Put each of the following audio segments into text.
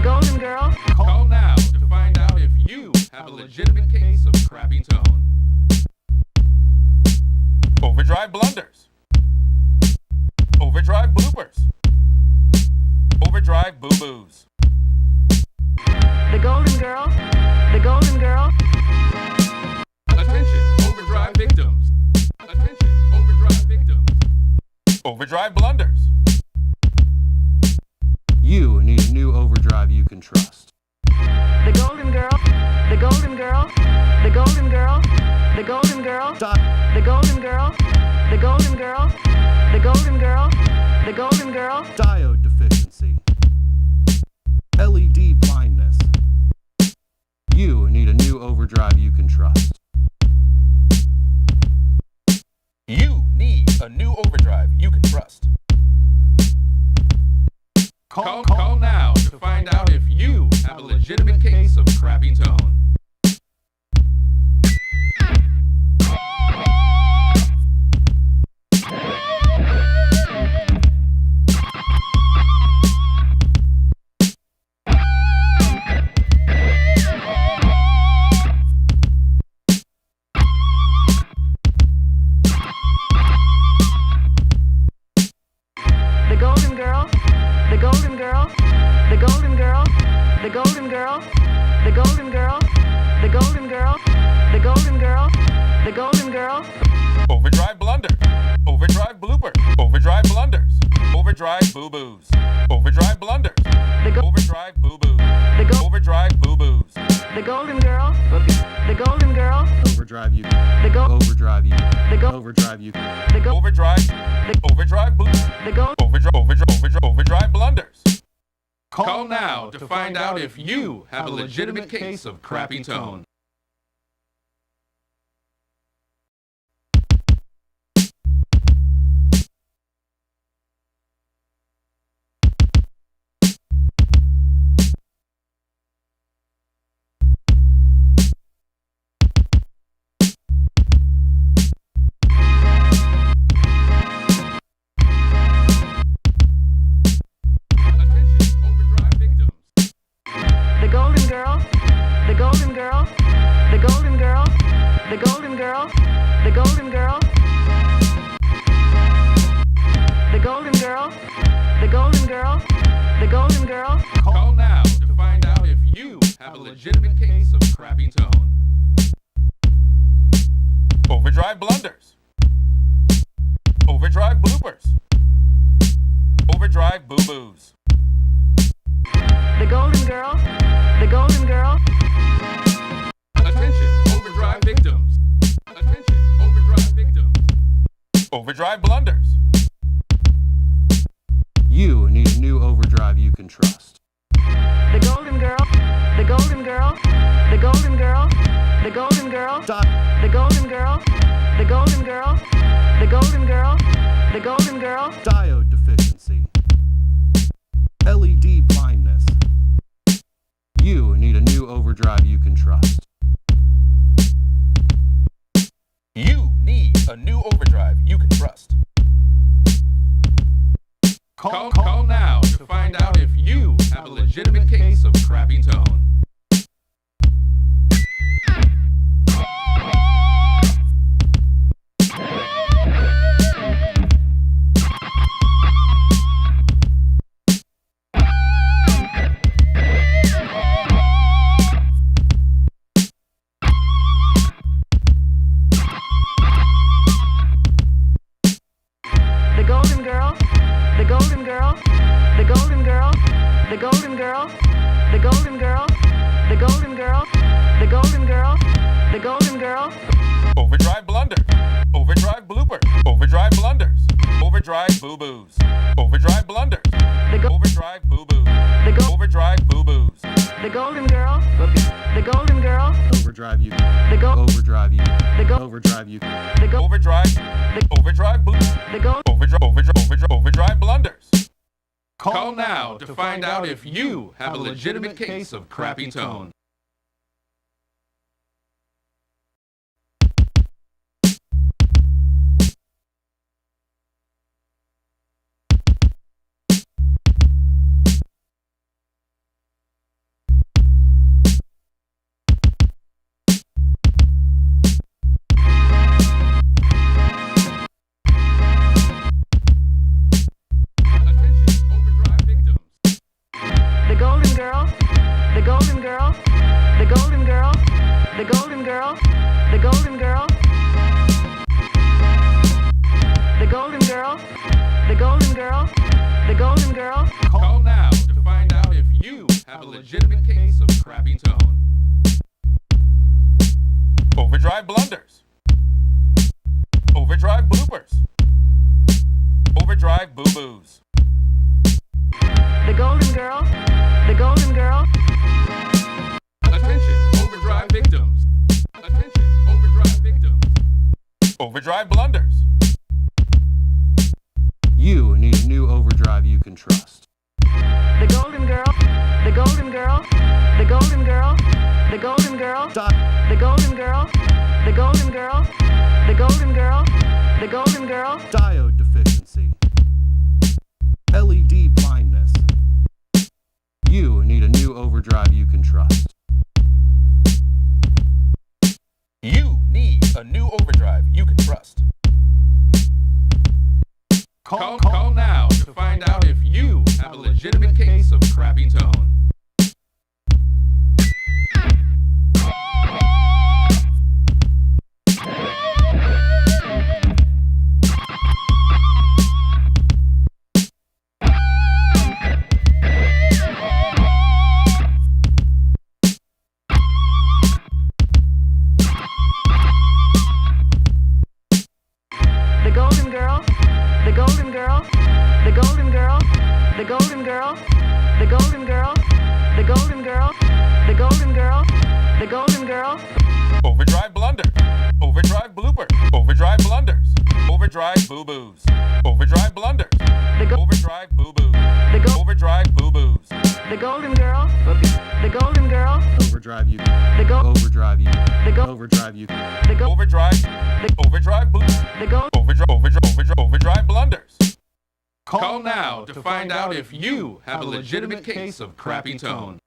Golden Girl. Call now to find out if you have a legitimate case of crappy tone. Overdrive blunders. Overdrive bloopers. Overdrive boo-boos. The Golden Girl. The Golden Girl. Attention, overdrive victims. Attention, overdrive victims. Overdrive blunders. You need a new overdrive you can trust. The Golden Girl. The Golden Girl. The Golden Girl. The Golden Girl. The Golden Girl. The Golden Girl. The Golden Girl. The Golden Girl. Diode deficiency. LED blindness. You need a new overdrive you can trust. You need a new overdrive you can trust. Call now to find out if you have a legitimate case of crappy tone. The Golden Girl. The Golden Girl. The Golden Girl. The Golden Girl. The Golden Girl. The Golden Girl. The Golden Girl. The Golden Girl. Overdrive blunder. Overdrive blooper. Overdrive blunders. Overdrive boo-boos. Overdrive blunders. Overdrive boo-boos. Overdrive boo-boos. The Golden Girl. The Golden Girl. Overdrive you. The Overdrive you. The Overdrive you. The Overdrive. Overdrive boo. The Overdrive blunders. Call now to find out if you have a legitimate case of crappy tone. The Golden Girl. The Golden Girl. The Golden Girl. The Golden Girl. The Golden Girl. The Golden Girl. The Golden Girl. The Golden Girl. Call now to find out if you have a legitimate case of crappy tone. Overdrive blunders. Overdrive bloopers. Overdrive boo-boos. The Golden Girl. The Golden Girl. Attention, overdrive victims. Attention, overdrive victims. Overdrive blunders. You need a new overdrive you can trust. The Golden Girl. The Golden Girl. The Golden Girl. The Golden Girl. The Golden Girl. The Golden Girl. The Golden Girl. The Golden Girl. Diode deficiency. LED blindness. You need a new overdrive you can trust. You need a new overdrive you can trust. Call now to find out if you have a legitimate case of crappy tone. The Golden Girl. The Golden Girl. The Golden Girl. The Golden Girl. The Golden Girl. The Golden Girl. The Golden Girl. The Golden Girl. Overdrive blunder. Overdrive blooper. Overdrive blunders. Overdrive boo-boos. Overdrive blunders. Overdrive boo-boos. Overdrive boo-boos. The Golden Girl. The Golden Girl. Overdrive you. Overdrive you. Overdrive you. Overdrive. Overdrive boo. Overdrive blunders. Call now to find out if you have a legitimate case of crappy tone. girl, the golden girl, the golden girl, the golden girl, the golden girl. Call now to find out if you have a legitimate case of crappy tone. Overdrive blunders. Overdrive bloopers. Overdrive boo-boos. The golden girl, the golden girl. Attention, overdrive victims. Attention, overdrive victims. Overdrive blunders. You need a new overdrive you can trust. The golden girl, the golden girl, the golden girl, the golden girl, the golden girl, the golden girl, the golden girl, the golden girl. Diode deficiency. LED blindness. You need a new overdrive you can trust. You need a new overdrive you can trust. Call now to find out if you have a legitimate case of crappy tone. The golden girl, the golden girl, the golden girl, the golden girl, the golden girl, the golden girl, the golden girl, the golden girl. Overdrive blunder. Overdrive blooper. Overdrive blunders. Overdrive boo-boos. Overdrive blunders. Overdrive boo-boos. Overdrive boo-boos. The golden girl, the golden girl, Overdrive you. the go, Overdrive you. the go, Overdrive you. the go, Overdrive. Overdrive boo. the go. Overdrive blunders. Call now to find out if you have a legitimate case of crappy tone.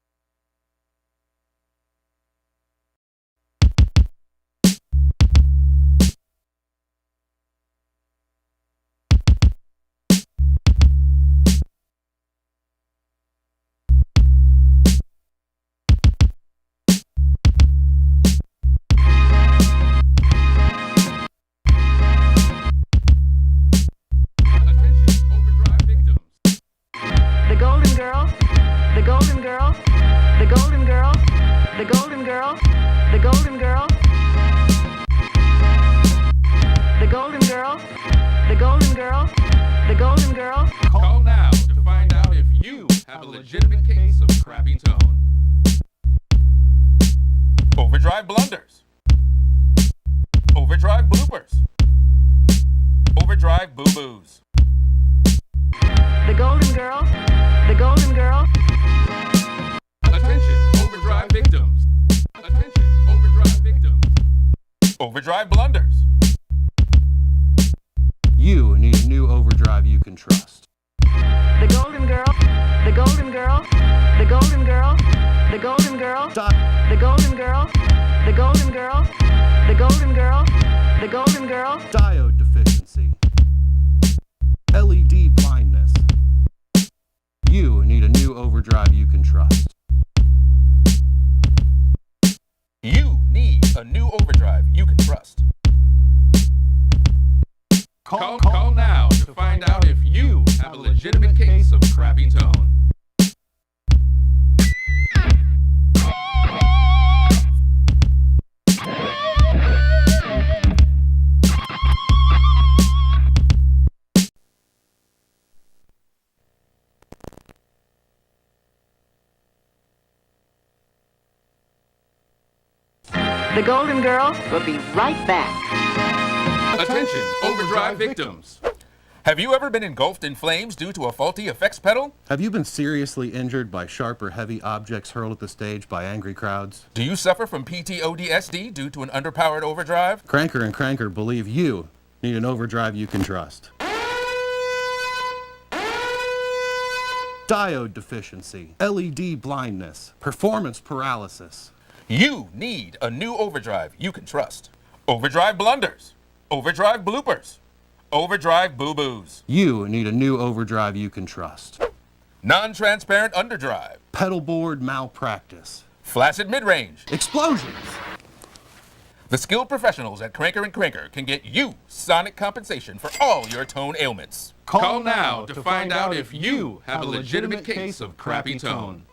Attention, overdrive victims. The golden girl, the golden girl, the golden girl, the golden girl, the golden girl, the golden girl, the golden girl, the golden girl. Call now to find out if you have a legitimate case of crappy tone. Overdrive blunders. Overdrive bloopers. Overdrive boo-boos. The golden girl, the golden girl, Attention, overdrive victims. Attention, overdrive victims. Overdrive blunders. You need a new overdrive you can trust. the golden girl, the golden girl, the golden girl, the golden girl, the golden girl, the golden girl, the golden girl, the golden girl. Diode deficiency. LED blindness. You need a new overdrive you can trust. You need a new overdrive you can trust. Call now to find out if you have a legitimate case of crappy tone. The golden girl will be right back. Attention, overdrive victims. Have you ever been engulfed in flames due to a faulty effects pedal? Have you been seriously injured by sharp or heavy objects hurled at the stage by angry crowds? Do you suffer from PTODSD due to an underpowered overdrive? Cranker and Cranker believe you need an overdrive you can trust. Diode deficiency, LED blindness, performance paralysis. You need a new overdrive you can trust. Overdrive blunders. Overdrive bloopers. Overdrive boo-boos. You need a new overdrive you can trust. Non-transparent underdrive. Pedal board malpractice. Flaccid mid-range. Explosions. The skilled professionals at Cranker & Cranker can get you sonic compensation for all your tone ailments. Call now to find out if you have a legitimate case of crappy tone.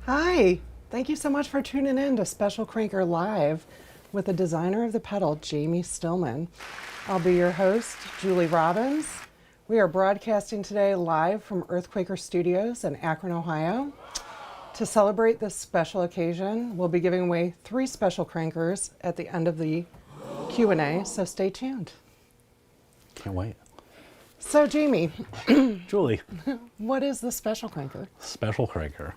Hi, thank you so much for tuning in to Special Cranker Live with the designer of the pedal, Jamie Stillman. I'll be your host, Julie Robbins. We are broadcasting today live from Earthquaker Studios in Akron, Ohio. To celebrate this special occasion, we'll be giving away 3 special crankers at the end of the Q&A, so stay tuned. Can't wait. So Jamie, Julie. what is the special cranker? Special Cranker.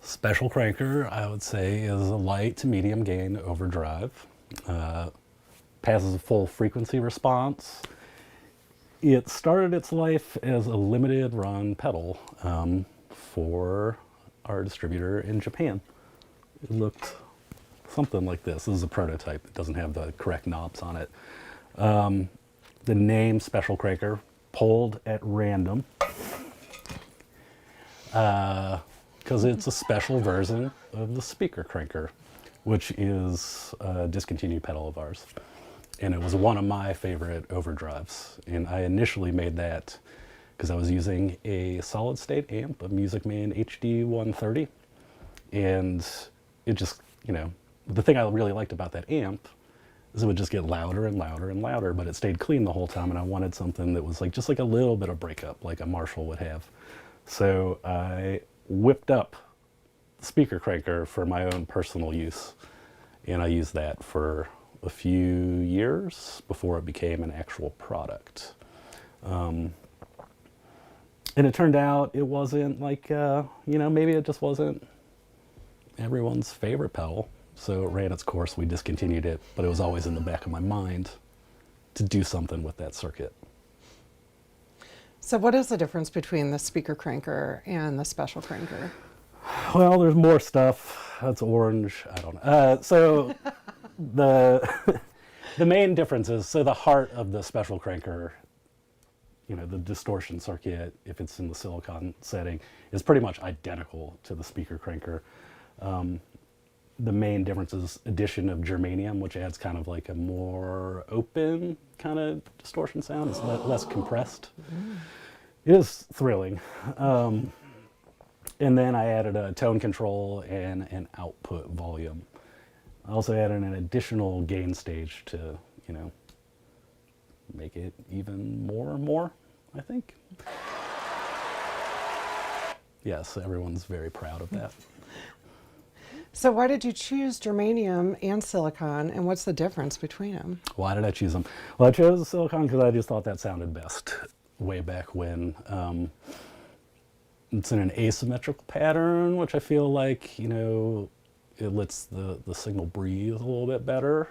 Special Cranker, I would say, is a light to medium gain overdrive. Passes a full frequency response. It started its life as a limited run pedal for our distributor in Japan. It looked something like this. This is a prototype. It doesn't have the correct knobs on it. The name Special Cranker, pulled at random, because it's a special version of the speaker cranker, which is a discontinued pedal of ours. And it was one of my favorite overdrives. And I initially made that because I was using a solid state amp, a Music Man HD 130. And it just, the thing I really liked about that amp is it would just get louder and louder and louder, but it stayed clean the whole time. And I wanted something that was just like a little bit of breakup, like a Marshall would have. So I whipped up the speaker cranker for my own personal use. And I used that for a few years before it became an actual product. And it turned out it wasn't maybe it just wasn't everyone's favorite pedal. So it ran its course, we discontinued it, but it was always in the back of my mind to do something with that circuit. So what is the difference between the speaker cranker and the special cranker? Well, there's more stuff. That's orange. I don't know. So the main difference is, so the heart of the special cranker, the distortion circuit, if it's in the silicon setting, is pretty much identical to the speaker cranker. The main difference is addition of germanium, which adds kind of like a more open kind of distortion sound. It's less compressed. Mm-hmm. It is thrilling. And then I added a tone control and an output volume. I also added an additional gain stage to, make it even more, I think. Yes, everyone's very proud of that. So why did you choose germanium and silicon, and what's the difference between them? Why did I choose them? Well, I chose silicon because I just thought that sounded best way back when. It's in an asymmetrical pattern, which I feel like, it lets the signal breathe a little bit better.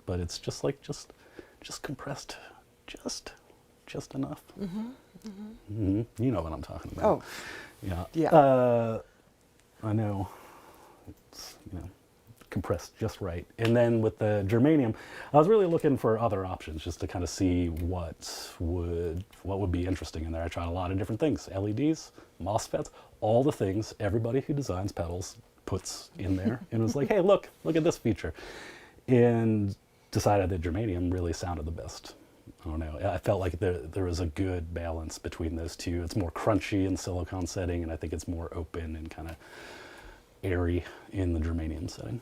But it's just compressed just enough. Mm-hmm. Mm-hmm. You know what I'm talking about. Oh, yeah. I know. It's, compressed just right. And then with the germanium, I was really looking for other options just to kind of see what would be interesting in there. I tried a lot of different things, LEDs, MOSFETs, all the things everybody who designs pedals puts in there. And it was like, hey, look at this feature. And decided that germanium really sounded the best. I don't know. I felt like there was a good balance between those two. It's more crunchy in silicon setting, and I think it's more open and kind of airy in the germanium setting.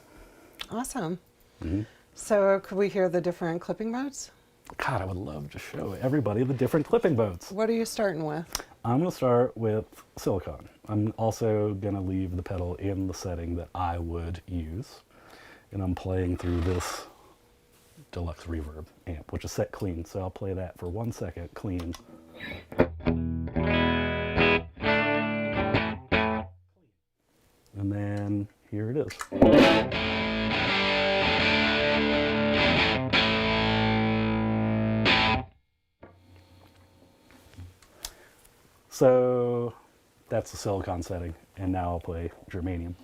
Awesome. Mm-hmm. So could we hear the different clipping modes? God, I would love to show everybody the different clipping modes. What are you starting with? I'm going to start with silicon. I'm also going to leave the pedal in the setting that I would use. And I'm playing through this deluxe reverb amp, which is set clean. So I'll play that for 1 second clean. And then here it is. So that's the silicon setting, and now I'll play germanium.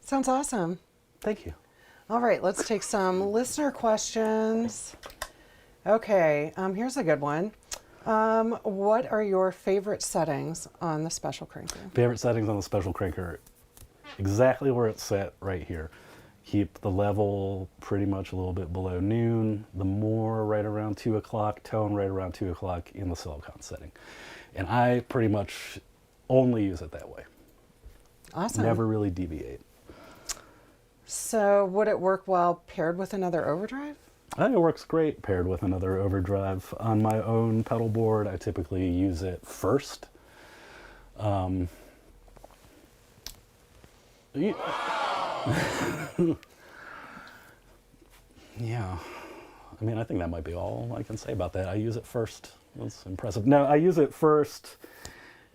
Sounds awesome. Thank you. All right, let's take some listener questions. Okay, here's a good one. What are your favorite settings on the Special Cranker? Favorite settings on the Special Cranker, exactly where it's set right here. Keep the level pretty much a little bit below noon, the more right around 2 o'clock, tone right around 2 o'clock in the silicon setting. And I pretty much only use it that way. Awesome. Never really deviate. So would it work well paired with another overdrive? I think it works great paired with another overdrive. On my own pedal board, I typically use it first. Yeah. I mean, I think that might be all I can say about that. I use it first. That's impressive. No, I use it first,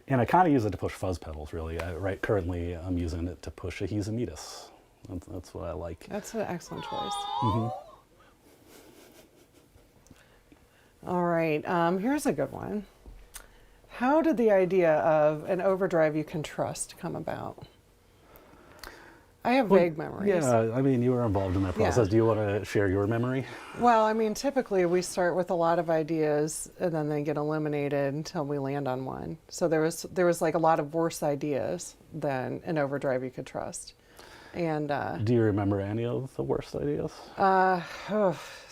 and I kind of use it to push fuzz pedals, really. Currently, I'm using it to push a Hizamitas. That's what I like. That's an excellent choice. Mm-hmm. All right, here's a good one. How did the idea of an overdrive you can trust come about? I have vague memories. Yeah, I mean, you were involved in that process. Yeah. Do you want to share your memory? Well, I mean, typically we start with a lot of ideas and then they get eliminated until we land on one. So there was like a lot of worse ideas than an overdrive you could trust. And do you remember any of the worst ideas?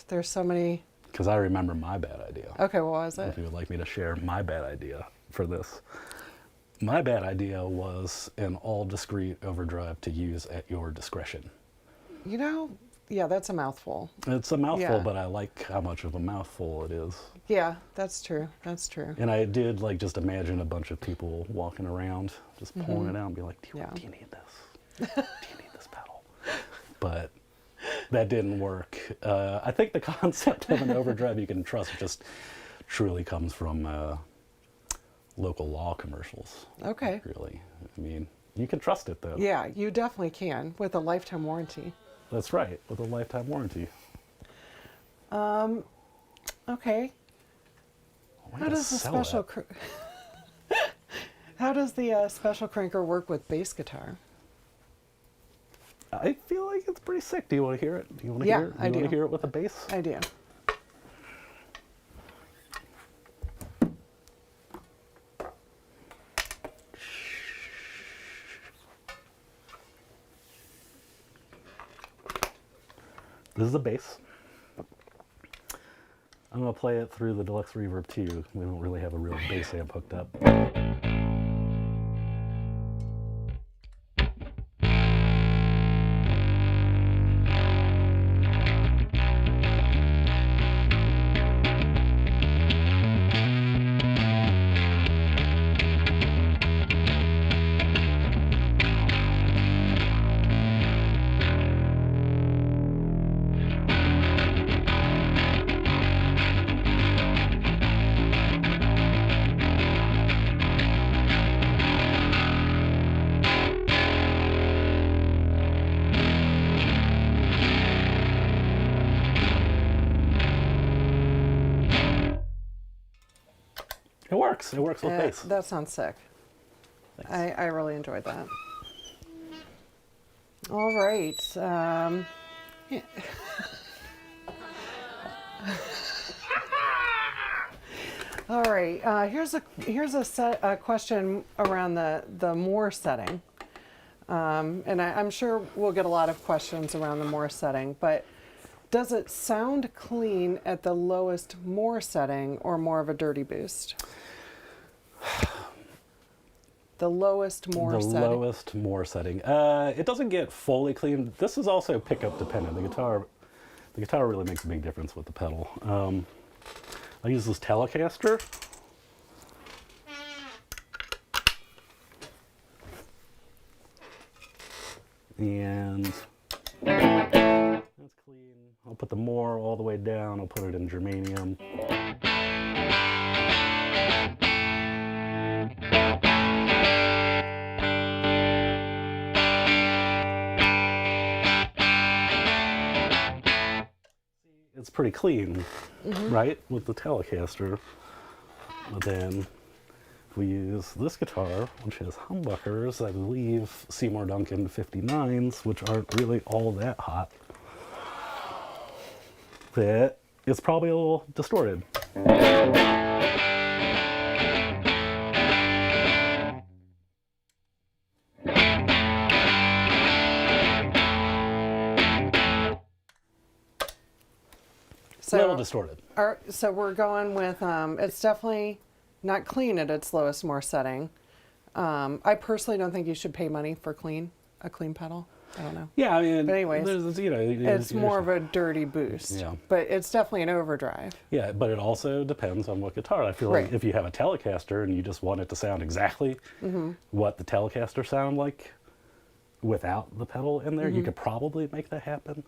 There's so many. Because I remember my bad idea. Okay, what was it? If you would like me to share my bad idea for this. My bad idea was an all-discrete overdrive to use at your discretion. You know, yeah, that's a mouthful. It's a mouthful, Yeah. but I like how much of a mouthful it is. Yeah, that's true. That's true. And I did like just imagine a bunch of people walking around, just pulling it out and be like, do you need this? Do you need this pedal? But that didn't work. I think the concept of an overdrive you can trust just truly comes from local law commercials. Okay. Really. I mean, you can trust it though. Yeah, you definitely can with a lifetime warranty. That's right, with a lifetime warranty. Okay. How does the Special Cranker work with bass guitar? I feel like it's pretty sick. Do you want to hear it? Do you want to Yeah, hear it? I do. Want to hear it with a bass? I do. This is a bass. I'm going to play it through the Deluxe Reverb too. We don't really have a real bass amp hooked up. It works. It works with bass. That sounds sick. Thanks. I really enjoyed that. All right. Yeah. All right. Here's a question around the Moore setting, and I'm sure we'll get a lot of questions around the Moore setting. But does it sound clean at the lowest Moore setting, or more of a dirty boost? The lowest Moore setting. The lowest Moore setting. It doesn't get fully clean. This is also pickup dependent. The guitar really makes a big difference with the pedal. I use this Telecaster. And that's clean. I'll put the Moore all the way down. I'll put it in germanium. It's pretty clean, right, with the Telecaster. But then we use this guitar, which has humbuckers, I believe Seymour Duncan 59s, which aren't really all that hot, that it's probably a little distorted. A little distorted. So we're going with, it's definitely not clean at its lowest Morse setting. I personally don't think you should pay money for a clean pedal. I don't know. Yeah, I mean, but anyways, it's more of a dirty boost. Yeah. But it's definitely an overdrive. Yeah, but it also depends on what guitar. I feel like if you have a Telecaster and you just want it to sound exactly what the Telecaster sounded like without the pedal in there, you could probably make that happen.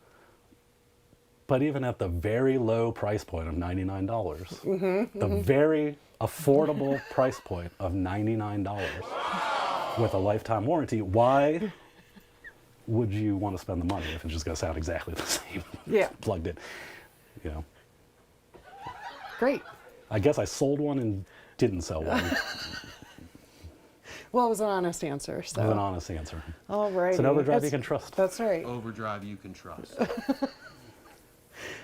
But even at the very low price point of $99, the very affordable price point of $99 with a lifetime warranty, why would you want to spend the money if it's just going to sound exactly the same? Plugged in, you know. Great. I guess I sold one and didn't sell one. Well, it was an honest answer. So. It was an honest answer. All right. It's an overdrive you can trust. That's right. Overdrive you can trust.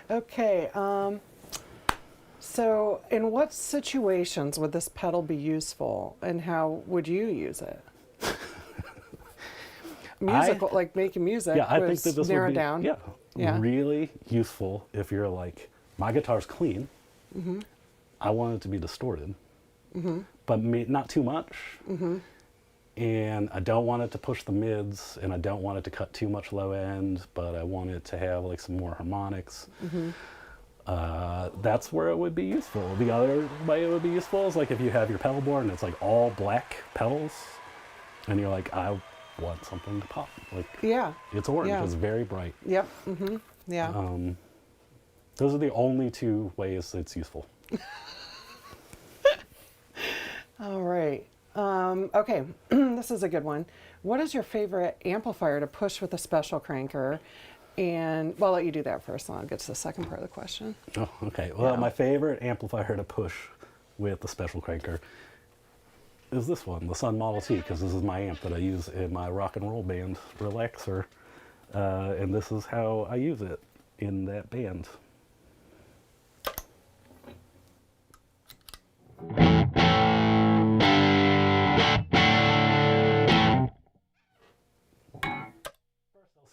Okay, so in what situations would this pedal be useful, and how would you use it? Musical, like making music, I think that this narrowed would be, down. Really useful if you're like, my guitar's clean, I want it to be distorted, but not too much, and I don't want it to push the mids, and I don't want it to cut too much low end, but I want it to have like some more harmonics. That's where it would be useful. The other way it would be useful is like if you have your pedal board and it's like all black pedals, and you're like, I want something to pop. Like, it's orange, it's very bright. Yep. Those are the only two ways it's useful. All right. Okay, this is a good one. What is your favorite amplifier to push with a special cranker? And well, I'll let you do that first, and I'll get to the second part of the question. Oh, okay. Well, my favorite amplifier to push with the special cranker is this one, the Sun Model T, because this is my amp that I use in my rock and roll band, Relaxer. And this is how I use it in that band.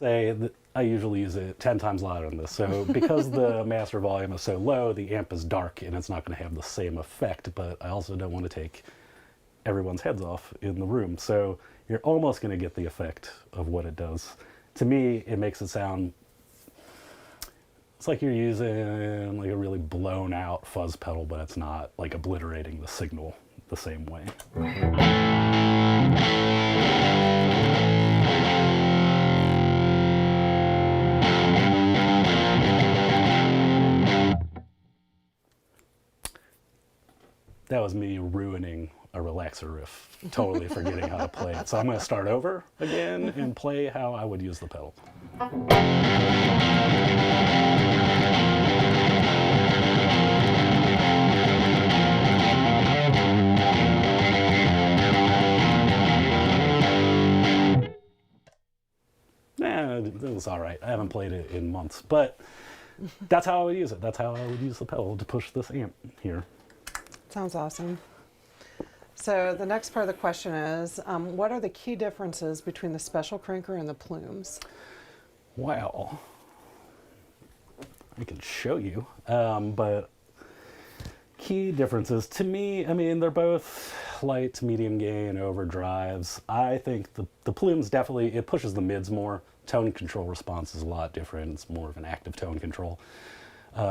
Say that I usually use it 10 times louder than this. So because the master volume is so low, the amp is dark and it's not going to have the same effect, but I also don't want to take everyone's heads off in the room. So you're almost going to get the effect of what it does. To me, it makes it sound, it's like you're using like a really blown out fuzz pedal, but it's not like obliterating the signal the same way. That was me ruining a relaxer riff, totally forgetting how to play it. So I'm going to start over again and play how I would use the pedal. It was all right. I haven't played it in months, but that's how I would use it. That's how I would use the pedal to push this amp here. Sounds awesome. So the next part of the question is, what are the key differences between the special cranker and the plumes? Wow. I can show you, but key differences to me, I mean, they're both light to medium gain overdrives. I think the plumes definitely, it pushes the mids more. Tone control response is a lot different. It's more of an active tone control.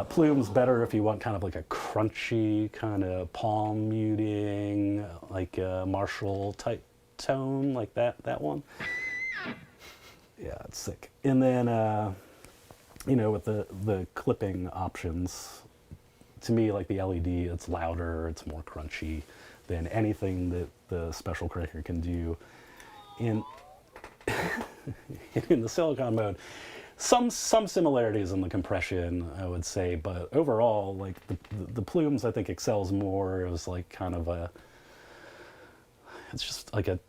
Plumes better if you want kind of like a crunchy, kind of palm muting, like a Marshall type tone, like that one. Yeah, it's sick. And then, you know, with the clipping options, to me, like the LED, it's louder, it's more crunchy than anything that the Special Cranker can do. In the silicon mode, some similarities in the compression, I would say, but overall, like the plumes, I think excels more as like kind of a it's just like a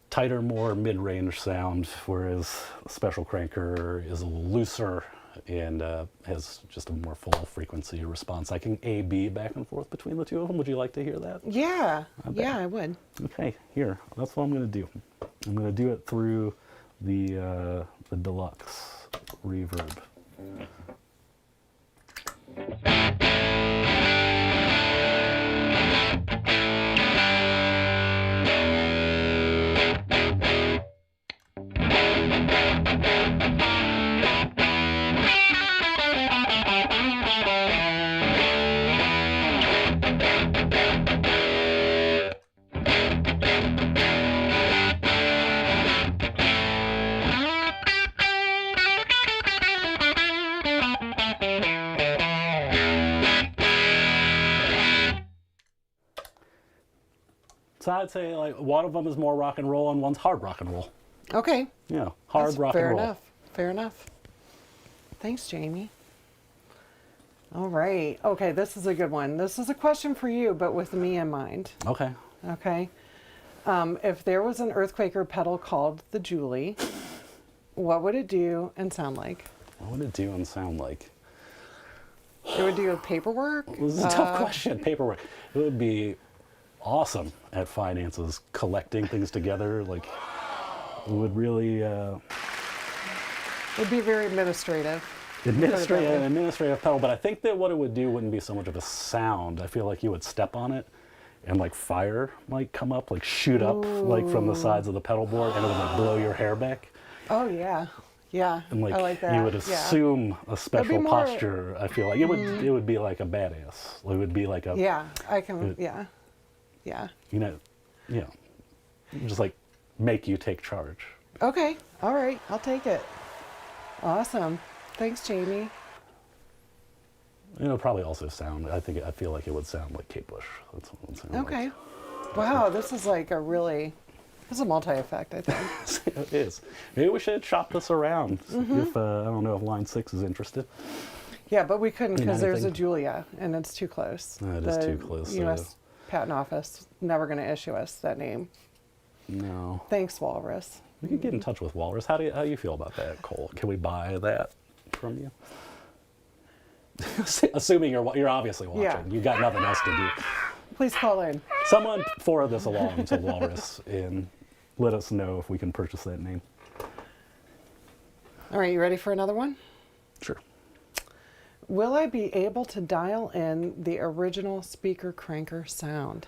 tighter, more mid-range sound, whereas Special Cranker is a little looser and has just a more full frequency response. I can A/B back and forth between the two of them. Would you like to hear that? Yeah, yeah, I would. Okay, here. That's what I'm going to do. I'm going to do it through the deluxe reverb. So I'd say like one of them is more rock and roll and one's hard rock and roll. Okay. Yeah, hard That's rock fair and roll. enough. Fair enough. Thanks, Jamie. All right. Okay, this is a good one. This is a question for you, but with me in mind. Okay. Okay. If there was an earthquaker pedal called the Julie, what would it do and sound like? What would it do and sound like? It would do paperwork. This is a tough question. Paperwork. It would be awesome at finances, collecting things together. Like, it would really It'd be very administrative. administrative pedal. But I think that what it would do wouldn't be so much of a sound. I feel like you would step on it, and like fire might come up, like shoot up, like from the sides of the pedal board, and it would like blow your hair back. Oh yeah, yeah. And like, I like that. you would Yeah. assume a special more- posture. I feel like it would be like a badass. It would be like a Yeah, I can. Yeah, yeah. you know, just like make you take charge. Okay. All right. I'll take it. Awesome. Thanks, Jamie. It'll probably also sound. I feel like it would sound like Kate Bush. That's what it would sound like. Okay. Wow, this is like a really. This is a multi-effect, I think. It is. Maybe we should shop this around. If I don't know if Line 6 is interested. Yeah, but we couldn't because there's a anything? Julia, and it's too close. No, it is too close, The U.S. Patent Office never going to issue us that name. No. Thanks, Walrus. We could get in touch with Walrus. How do you feel about that, Cole? Can we buy that from you? Assuming you're obviously watching. Yeah. You got nothing else to do. Please call in. Someone forward this along to Walrus and let us know if we can purchase that name. All right, you ready for another one? Sure. Will I be able to dial in the original speaker cranker sound?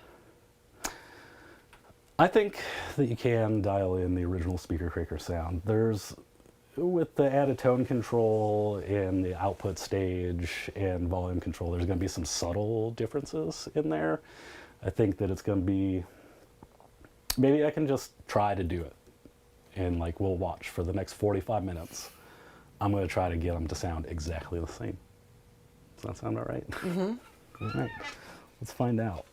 I think that you can dial in the original speaker cranker sound. There's, with the added tone control and the output stage and volume control, there's going to be some subtle differences in there. I think that it's going to be, maybe I can just try to do it. And like, we'll watch for the next 45 minutes. I'm going to try to get them to sound exactly the same. Does that sound all right? Mm-hmm. All right, let's find out.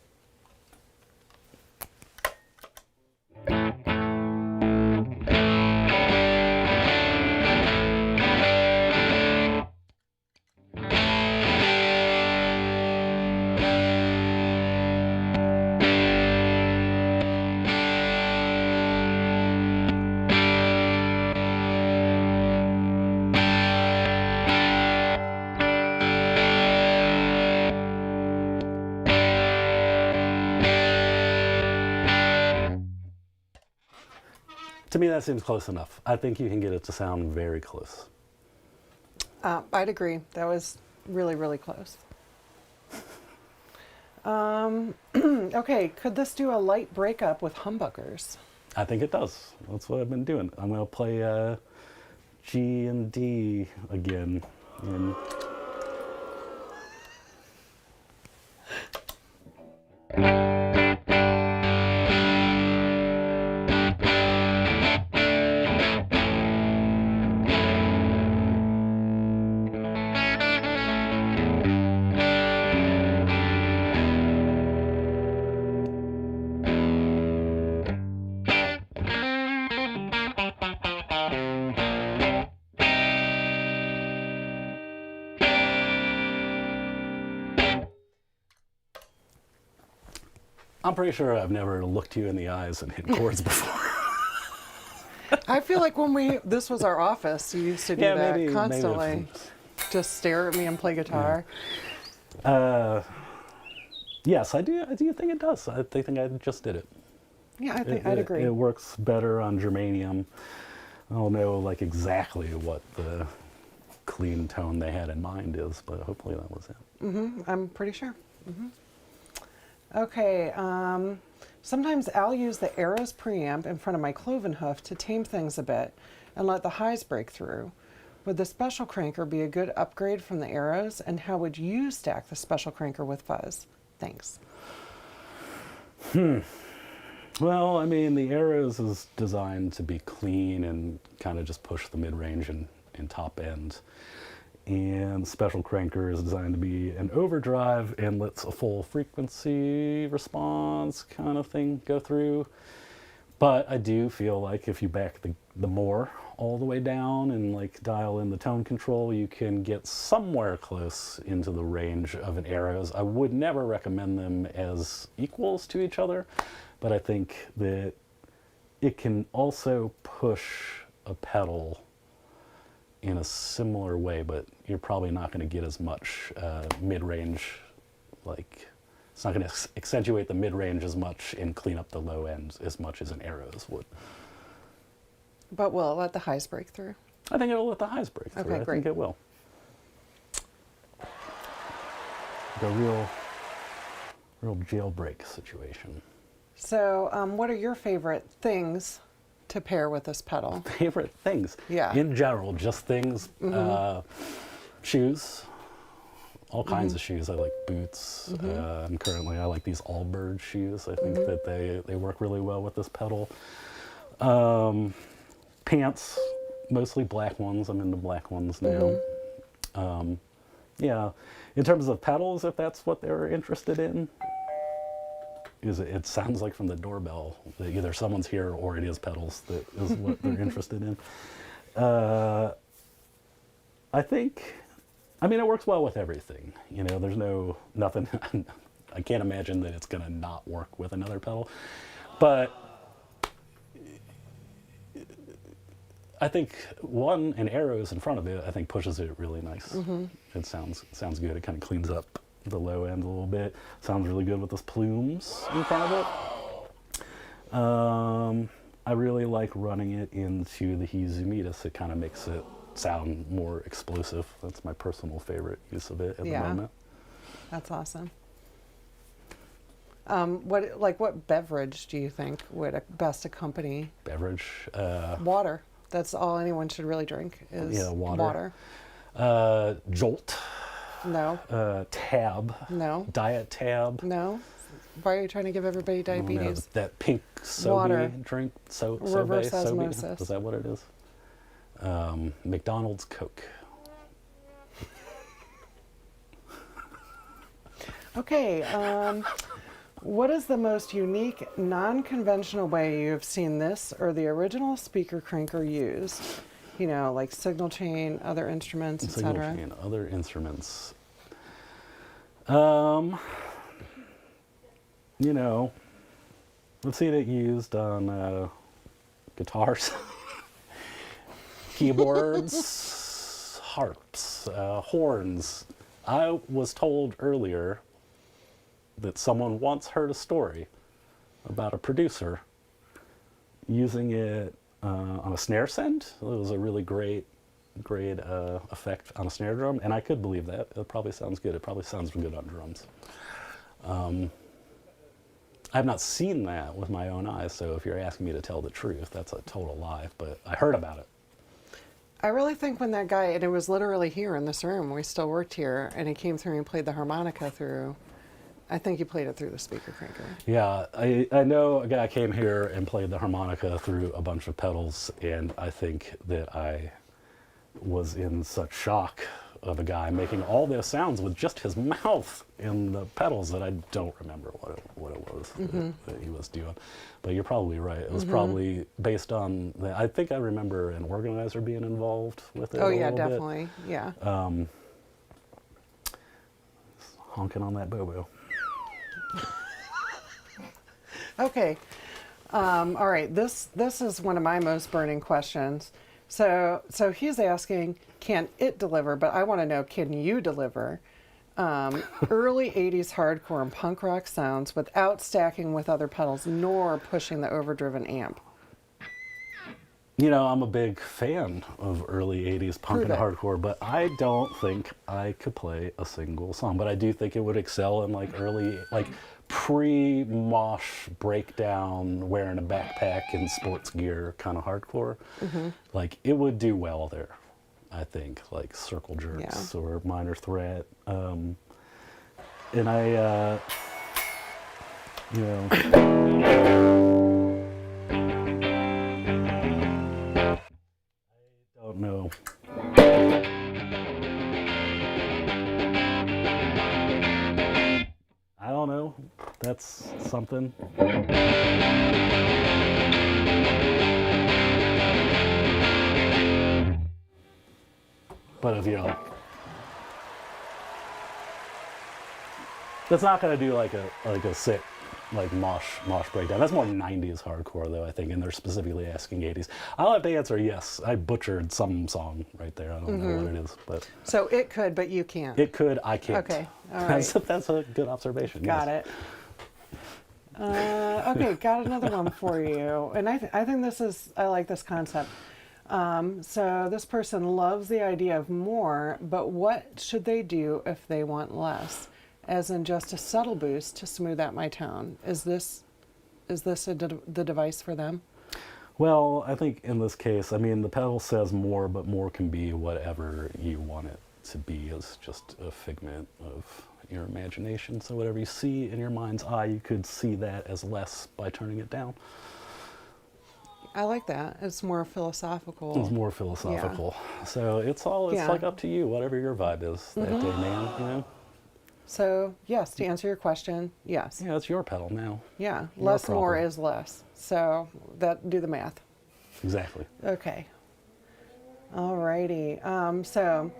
To me, that seems close enough. I think you can get it to sound very close. I'd agree. That was really, really close. Okay, could this do a light breakup with humbuckers? I think it does. That's what I've been doing. I'm going to play G and D again. And I'm pretty sure I've never looked you in the eyes and hit chords before. I feel like when this was our office, you used to do that maybe constantly. Just stare at me and play guitar. Yes, I do think it does. I think I just did it. Yeah, I think I'd agree. It works better on germanium. I don't know like exactly what the clean tone they had in mind is, but hopefully that was it. I'm pretty sure. Okay, sometimes I'll use the Arrows preamp in front of my cloven hoof to tame things a bit and let the highs break through. Would the Special Cranker be a good upgrade from the Arrows, and how would you stack the Special Cranker with fuzz? Thanks. Well, I mean, the Arrows is designed to be clean and kind of just push the mid-range and top end. And the Special Cranker is designed to be an overdrive and lets a full frequency response kind of thing go through. But I do feel like if you back the more all the way down and like dial in the tone control, you can get somewhere close into the range of an Arrows. I would never recommend them as equals to each other, but I think that it can also push a pedal in a similar way, but you're probably not going to get as much mid-range, like it's not going to accentuate the mid-range as much and clean up the low end as much as an Arrows would. But will it let the highs break through? I think it'll let the highs break through. Okay, I great. think it will. The real jailbreak situation. So, what are your favorite things to pair with this pedal? Favorite things? Yeah. In general, just things. Shoes. All kinds of shoes. I like boots. Currently, I like these Allbirds shoes. I think that they work really well with this pedal. Pants, mostly black ones. I'm into black ones now. Yeah. In terms of pedals, if that's what they're interested in, it sounds like from the doorbell that either someone's here or it is pedals that is what they're interested in. I mean, it works well with everything. You know, there's nothing. I can't imagine that it's going to not work with another pedal. But I think an Arrows in front of it, I think pushes it really nice. It sounds good. It kind of cleans up the low end a little bit. Sounds really good with those plumes in front of it. I really like running it into the Huzumitas. It kind of makes it sound more explosive. That's my personal favorite use of it at the moment. That's awesome. What beverage do you think would best accompany? Beverage? Water. That's all anyone should really drink is water. Jolt. No. Tab. No. Diet Tab. No. Why are you trying to give everybody diabetes? That pink sobe Water. drink. Reverse sobe. osmosis. Is that what it is? McDonald's Coke. Okay. What is the most unique, non-conventional way you have seen this or the original speaker cranker used? You know, like signal chain, other instruments, etc. Signal chain, other instruments. You know, I've seen it used on guitars, keyboards, harps, horns. I was told earlier that someone once heard a story about a producer using it on a snare send. It was a really great effect on a snare drum, and I could believe that. It probably sounds good. It probably sounds good on drums. I've not seen that with my own eyes, so if you're asking me to tell the truth, that's a total lie, but I heard about it. I really think when that guy, and it was literally here in this room, we still worked here, and he came through and played the harmonica through, I think he played it through the speaker cranker. Yeah, I know a guy came here and played the harmonica through a bunch of pedals, and I think that I was in such shock of a guy making all those sounds with just his mouth in the pedals that I don't remember what it was that he was doing. But you're probably right. It was probably based on I think I remember an organizer being involved with it. Oh, a yeah, little definitely. Bit. Yeah. Honking on that bobo. Okay. All right. This is one of my most burning questions. So he's asking, can it deliver? But I want to know, can you deliver early 80s hardcore and punk rock sounds without stacking with other pedals nor pushing the overdriven amp? You know, I'm a big fan of early 80s punk Prove and it. hardcore, but I don't think I could play a single song. But I do think it would excel in like early, like pre-mosh breakdown, wearing a backpack and sports gear kind of hardcore. Like, it would do well there, I think, like Circle Jerks or Minor Threat. And I, you know... don't know. I don't know. That's something. But if you know, that's not gonna do like a sick like mosh breakdown. That's more 90s hardcore though, I think, and they're specifically asking 80s. I'll have to answer yes. I butchered some song right there. I don't know what it is, but So it could, but you can't. it could. I can't. Okay, all right. That's a good observation. Got yes. it. Okay, got another one for you. And I think I like this concept. So this person loves the idea of more, but what should they do if they want less? As in just a subtle boost to smooth out my tone. Is this the device for them? Well, I think in this case, I mean, the pedal says more, but more can be whatever you want it to be. It's just a figment of your imagination. So whatever you see in your mind's eye, you could see that as less by turning it down. I like that. It's more philosophical. It's more philosophical. So it's like up to you, whatever your vibe is that day, man, you know? So yes, to answer your question, yes. Yeah, it's your pedal now. Yeah, Your less more problem. is less. So do the math. Exactly. Okay. Alrighty. So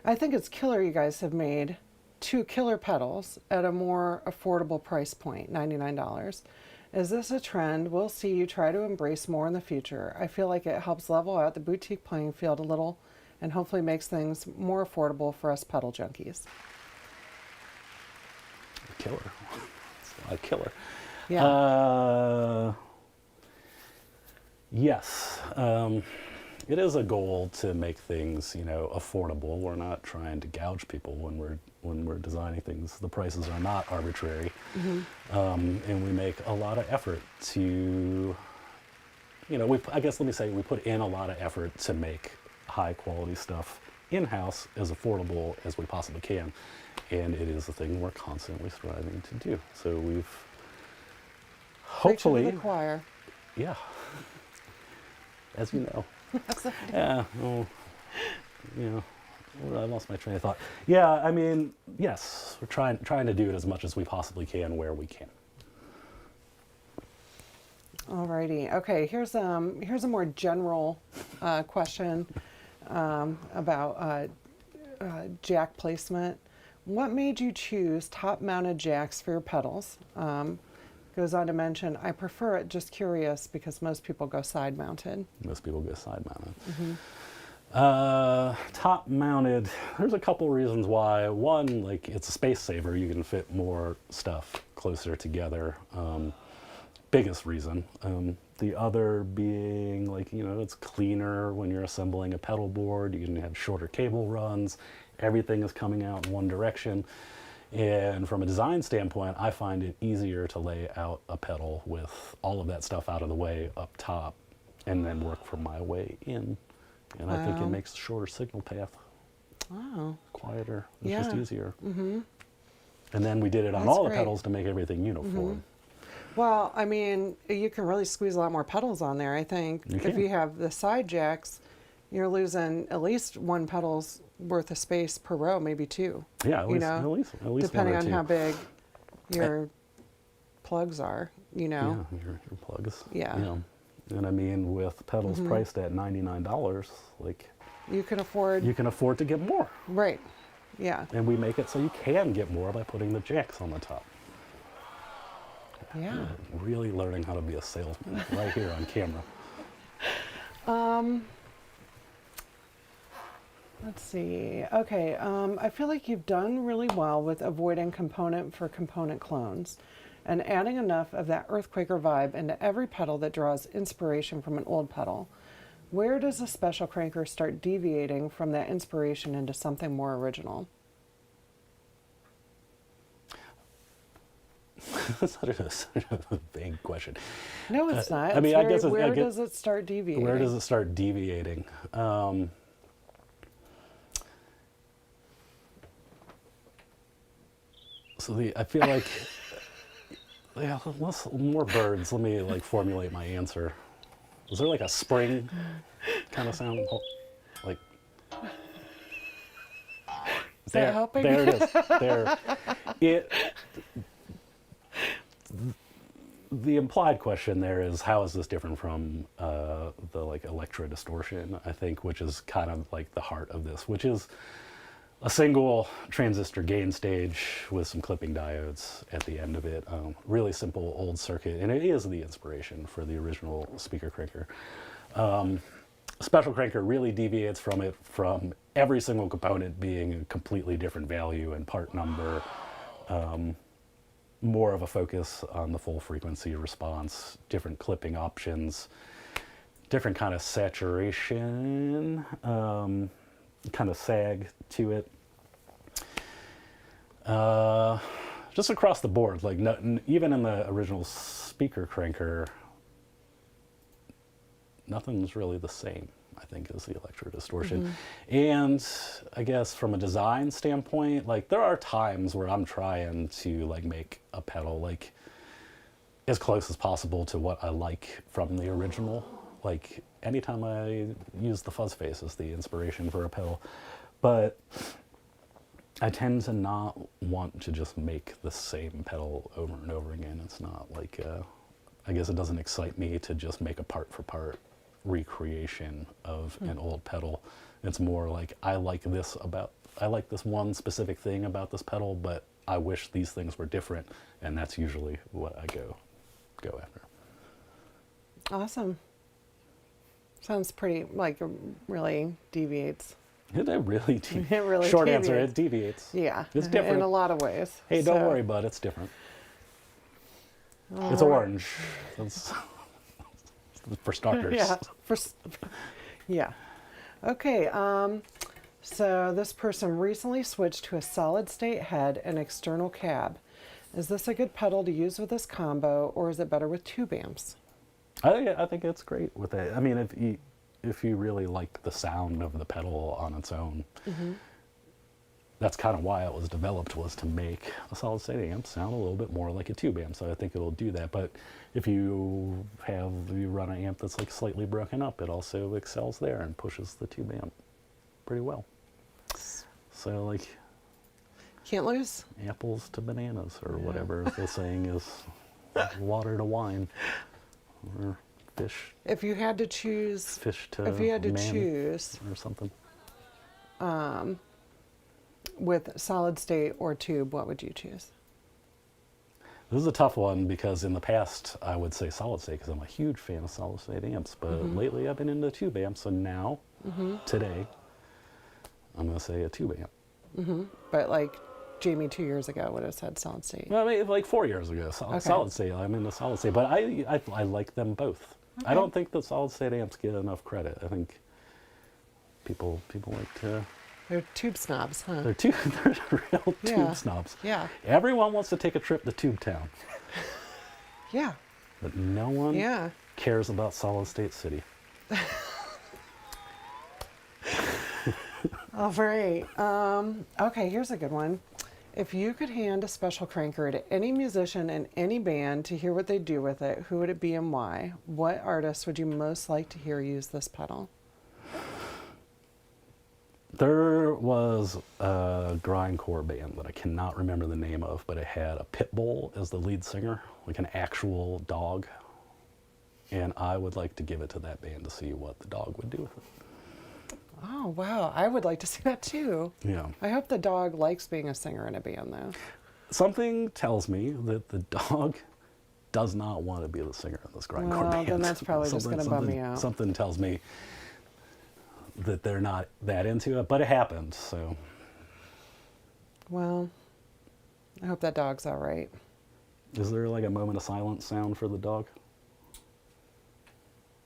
I think it's killer you guys have made 2 killer pedals at a more affordable price point, $99. Is this a trend we'll see you try to embrace more in the future? I feel like it helps level out the boutique playing field a little and hopefully makes things more affordable for us pedal junkies. Killer. It's a killer. Yeah. Yes. It is a goal to make things, you know, affordable. We're not trying to gouge people when we're designing things. The prices are not arbitrary. And we make a lot of effort to, you know, I guess let me say we put in a lot of effort to make high quality stuff in-house as affordable as we possibly can, and it is a thing we're constantly striving to do. So we've hopefully Preaching to the choir. yeah, as you know. Yeah, well, you know, I lost my train of thought. Yeah, I mean, yes, we're trying to do it as much as we possibly can where we can. Alrighty. Okay. Here's a more general question about jack placement. What made you choose top-mounted jacks for your pedals? Goes on to mention, I prefer it, just curious, because most people go side-mounted. Most people go side-mounted. Top-mounted, there's a couple reasons why. One, like, it's a space saver. You can fit more stuff closer together. Biggest reason. The other being, like, you know, it's cleaner when you're assembling a pedal board. You can have shorter cable runs. Everything is coming out in one direction. And from a design standpoint, I find it easier to lay out a pedal with all of that stuff out of the way up top and then work from my way in. And I think it makes a shorter signal path. Wow. Quieter. It's Yeah. just easier. And then we did it on That's all great. the pedals to make everything uniform. Well, I mean, you can really squeeze a lot more pedals on there, I think. You If can. you have the side jacks, you're losing at least one pedal's worth of space per row, maybe 2. Yeah, at You least, know, at least depending one or on two. how big your plugs are, you know. Yeah, your plugs. Yeah. And I mean, with pedals priced at $99, like, You can afford, you can afford to get more. right, yeah. And we make it so you can get more by putting the jacks on the top. Yeah. Really learning how to be a salesman right here on camera. Let's see. Okay, I feel like you've done really well with avoiding component for component clones and adding enough of that Earthquaker vibe into every pedal that draws inspiration from an old pedal. Where does a Special Cranker start deviating from that inspiration into something more original? That's such a vague question. No, it's not. I mean, It's I guess where does it start deviating? Where does it start deviating? I feel like, yeah, more birds. Let me like formulate my answer. Is there like a spring kind of sound? Like, is that helping? There it is. There. The implied question there is, how is this different from the like electro distortion, I think, which is kind of like the heart of this, which is a single transistor gain stage with some clipping diodes at the end of it. Really simple old circuit, and it is the inspiration for the original speaker cranker. Special Cranker really deviates from it, from every single component being a completely different value and part number. More of a focus on the full frequency response, different clipping options, different kind of saturation, kind of sag to it. Just across the board, like even in the original speaker cranker, nothing's really the same, I think, as the electro distortion. And I guess from a design standpoint, like there are times where I'm trying to like make a pedal like as close as possible to what I like from the original. Like anytime I use the fuzz face as the inspiration for a pedal, but I tend to not want to just make the same pedal over and over again. It's not like, I guess it doesn't excite me to just make a part for part recreation of an old pedal. It's more like I like this one specific thing about this pedal, but I wish these things were different, and that's usually what I go after. Awesome. Sounds pretty like it really deviates. It really deviates. It really Short deviates. answer, it deviates. Yeah, It's different. in a lot of ways. Hey, don't worry, bud, it's different. It's orange. That's for starters. Yeah. Yeah. Okay. So this person recently switched to a solid state head and external cab. Is this a good pedal to use with this combo, or is it better with tube amps? I think it's great with it. I mean, if you really like the sound of the pedal on its own, that's kind of why it was developed, was to make a solid state amp sound a little bit more like a tube amp. So I think it'll do that. But if you run an amp that's like slightly broken up, it also excels there and pushes the tube amp pretty well. So like, Can't lose. apples to bananas, or whatever the saying is, water to wine, or fish If you had to choose, to if you had to man, choose or something. with solid state or tube, what would you choose? This is a tough one, because in the past I would say solid state because I'm a huge fan of solid state amps, but lately I've been into tube amps, so now, today, I'm going to say a tube amp. But like Jamie 2 years ago would have said solid state. Well, I mean, like 4 years ago, solid state, I'm into solid state, but I like them both. I don't think that solid state amps get enough credit. I think people like to... They're tube snobs, huh? They're real tube snobs. Yeah. Everyone wants to take a trip to Tube Town, Yeah. but no one Yeah. cares about Solid State City. All right. Okay, here's a good one. If you could hand a special cranker to any musician in any band to hear what they do with it, who would it be and why? What artist would you most like to hear use this pedal? There was a grindcore band that I cannot remember the name of, but it had a pit bull as the lead singer, like an actual dog. And I would like to give it to that band to see what the dog would do with it. Oh, wow. I would like to see that too. Yeah. I hope the dog likes being a singer in a band, though. Something tells me that the dog does not want to be the singer in this grindcore Well, band. then that's probably just going to bum me out. Something tells me that they're not that into it, but it happened, so. Well, I hope that dog's all right. Is there like a moment of silence sound for the dog?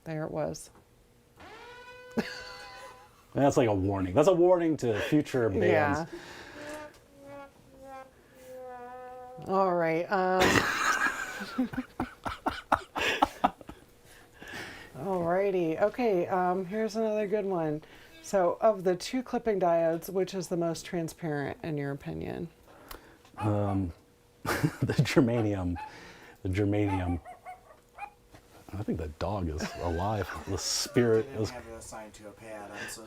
There it was. That's like a warning. That's a warning to future bands. Yeah. All right. Alrighty. Okay, here's another good one. So, of the two clipping diodes, which is the most transparent in your opinion? The germanium. I think that dog is alive. The spirit is. I didn't have it assigned to a pad. I'm so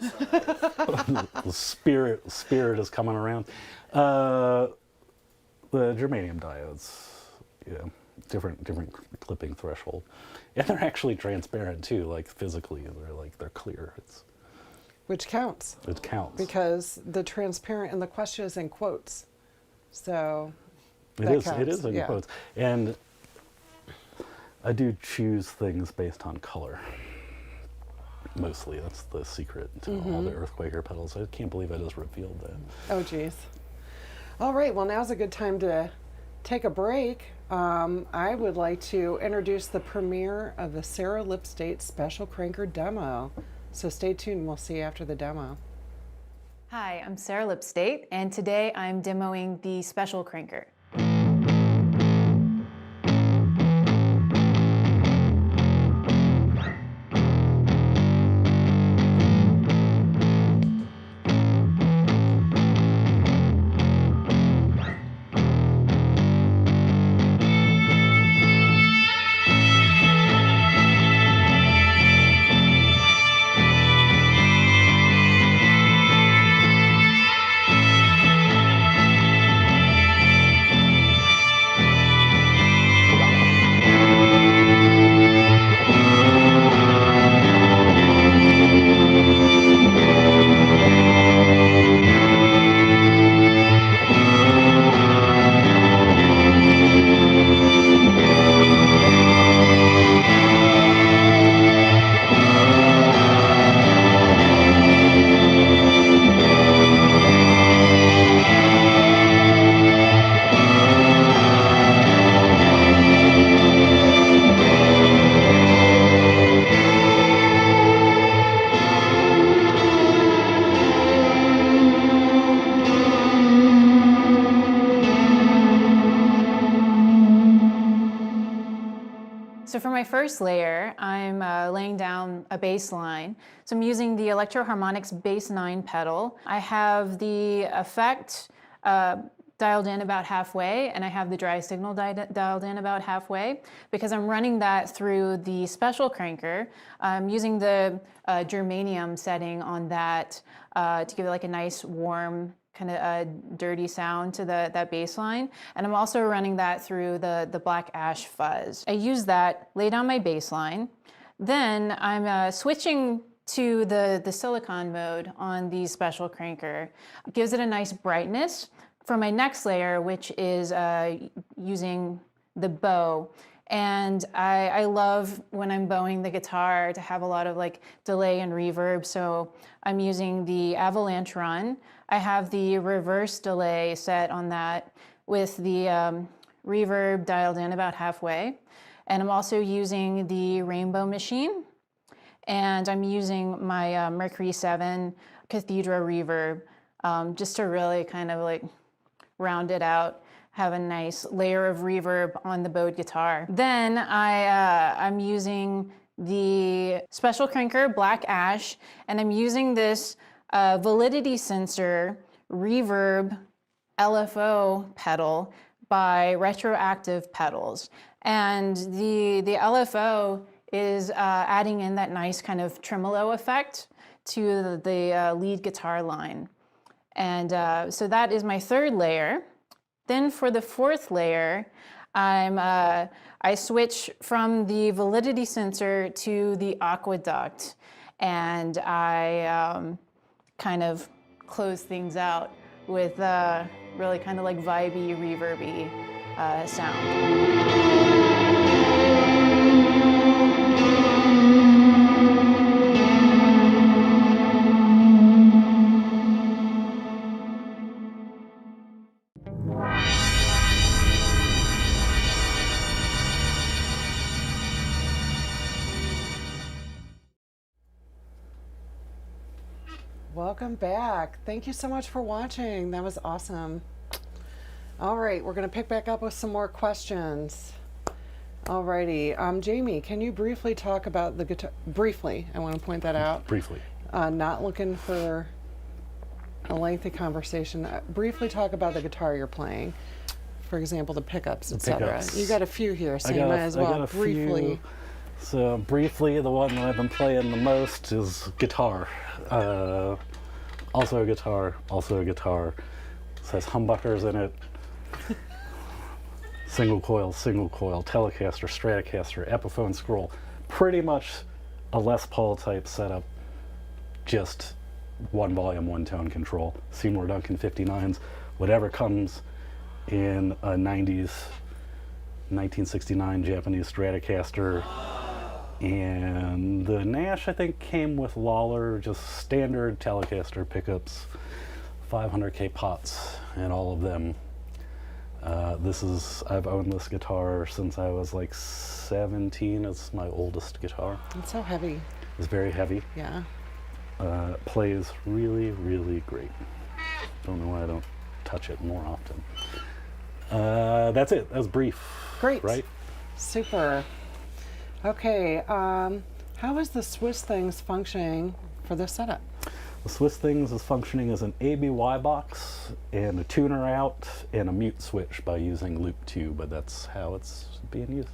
sorry. The spirit is coming around. The germanium diodes, yeah, different clipping threshold, and they're actually transparent too. Like physically, they're clear. Which counts. It counts Because the transparent in the question is in quotes, so. It is in quotes, and I do choose things based on color. Mostly, that's the secret to all the Earthquaker pedals. I can't believe I just revealed that. Oh, geez. All right, well, now's a good time to take a break. I would like to introduce the premiere of the Sarah Lipstate Special Cranker demo. So stay tuned, we'll see you after the demo. Hi, I'm Sarah Lipstate, and today I'm demoing the Special Cranker. So for my first layer, I'm laying down a bass line. So I'm using the Electro Harmonics Bass 9 pedal. I have the effect dialed in about halfway, and I have the dry signal dialed in about halfway, because I'm running that through the Special Cranker. I'm using the germanium setting on that to give it like a nice warm, kind of a dirty sound to that bass line. And I'm also running that through the black ash fuzz. I use that, lay down my bass line. Then I'm switching to the silicon mode on the Special Cranker. It gives it a nice brightness. For my next layer, which is using the bow, and I love when I'm bowing the guitar to have a lot of like delay and reverb, so I'm using the Avalanche Run. I have the reverse delay set on that with the reverb dialed in about halfway. And I'm also using the Rainbow Machine, and I'm using my Mercury 7 Cathedral reverb just to really kind of like round it out, have a nice layer of reverb on the bowed guitar. Then I'm using the Special Cranker Black Ash, and I'm using this validity sensor reverb LFO pedal by Retroactive Pedals. And the LFO is adding in that nice kind of tremolo effect to the lead guitar line. And so that is my third layer. Then for the fourth layer, I switch from the validity sensor to the aqueduct, and I kind of close things out with really kind of like vibey, reverby sound. welcome back. Thank you so much for watching. That was awesome. All right, we're going to pick back up with some more questions. Alrighty, Jamie, can you briefly talk about the guitar? Briefly, I want to point that out. Briefly. Not looking for a lengthy conversation. Briefly talk about the guitar you're playing. For example, the pickups, etc. You got a few here, so you might as well briefly. Few. So briefly, the one that I've been playing the most is guitar. Also a guitar. It says humbuckers in it. Single coil, Telecaster, Stratocaster, Epiphone scroll. Pretty much a Les Paul type setup. Just one volume, one tone control. Seymour Duncan 59s. Whatever comes in a 90s, 1969 Japanese Stratocaster. And the Nash, I think, came with Lawler, just standard Telecaster pickups, 500K pots, and all of them. I've owned this guitar since I was like 17. It's my oldest guitar. It's so heavy. It's very heavy. Yeah. Plays really, really great. Don't know why I don't touch it more often. That's it. That's brief. Great. Right? Super. Okay. How is the Swiss Things functioning for this setup? The Swiss Things is functioning as an ABY box and a tuner out and a mute switch by using loop 2, but that's how it's being used.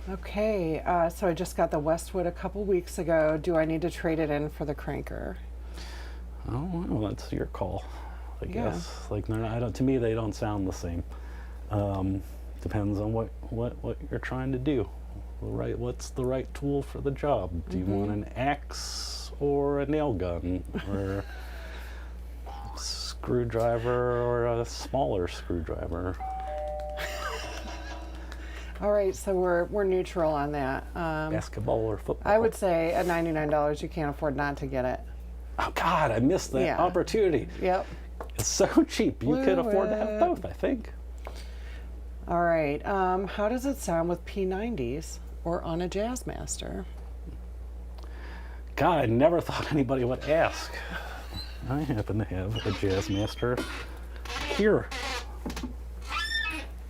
Okay, so I just got the Westwood a couple weeks ago. Do I need to trade it in for the Cranker? Oh, well, that's your call, I Yeah. guess. Like, they're not, to me, they don't sound the same. Depends on what you're trying to do. What's the right tool for the job? Do you want an axe or a nail gun or a screwdriver or a smaller screwdriver? All right, so we're neutral on that. Basketball or football? I would say at $99 you can't afford not to get it. Oh God, I missed that opportunity. Yep. It's so cheap. You could afford to have it. both, I think. All right, how does it sound with P90s or on a Jazzmaster? God, I never thought anybody would ask. I happen to have a Jazzmaster here,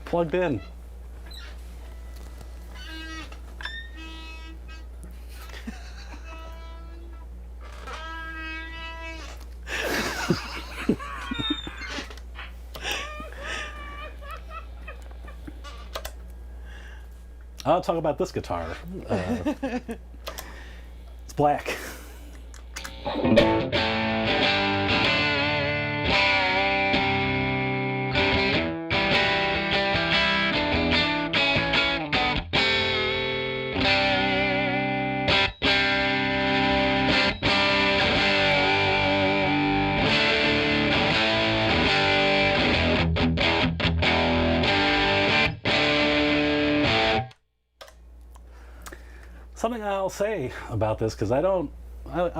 plugged in. I'll talk about this guitar. It's black. Something I'll say about this, because I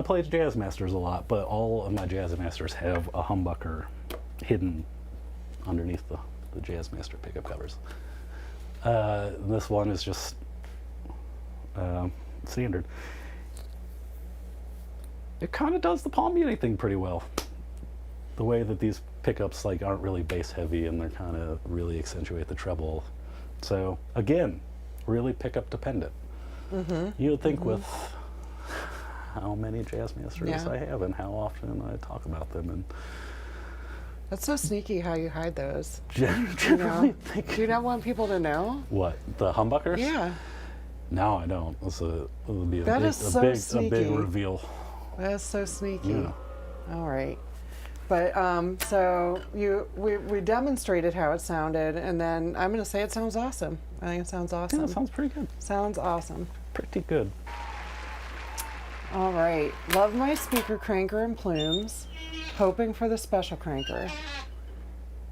play Jazzmasters a lot, but all of my Jazzmasters have a humbucker hidden underneath the Jazzmaster pickup covers. This one is just standard. It kind of does the palm muting thing pretty well. The way that these pickups aren't really bass heavy and they're kind of really accentuate the treble. So again, really pickup dependent. You would think with how many Jazzmasters I have and how often I talk about them, and That's so sneaky how you hide those. generally think. Do you not want people to know? What, the humbuckers? Yeah. No, I don't. It'll be a That big, is so a big sneaky. reveal. That's so sneaky. Yeah. All right. But so we demonstrated how it sounded, and then I'm going to say it sounds awesome. I think it sounds awesome. Yeah, it sounds pretty good. Sounds awesome. Pretty good. All right. Love my speaker cranker and plumes. Hoping for the special cranker.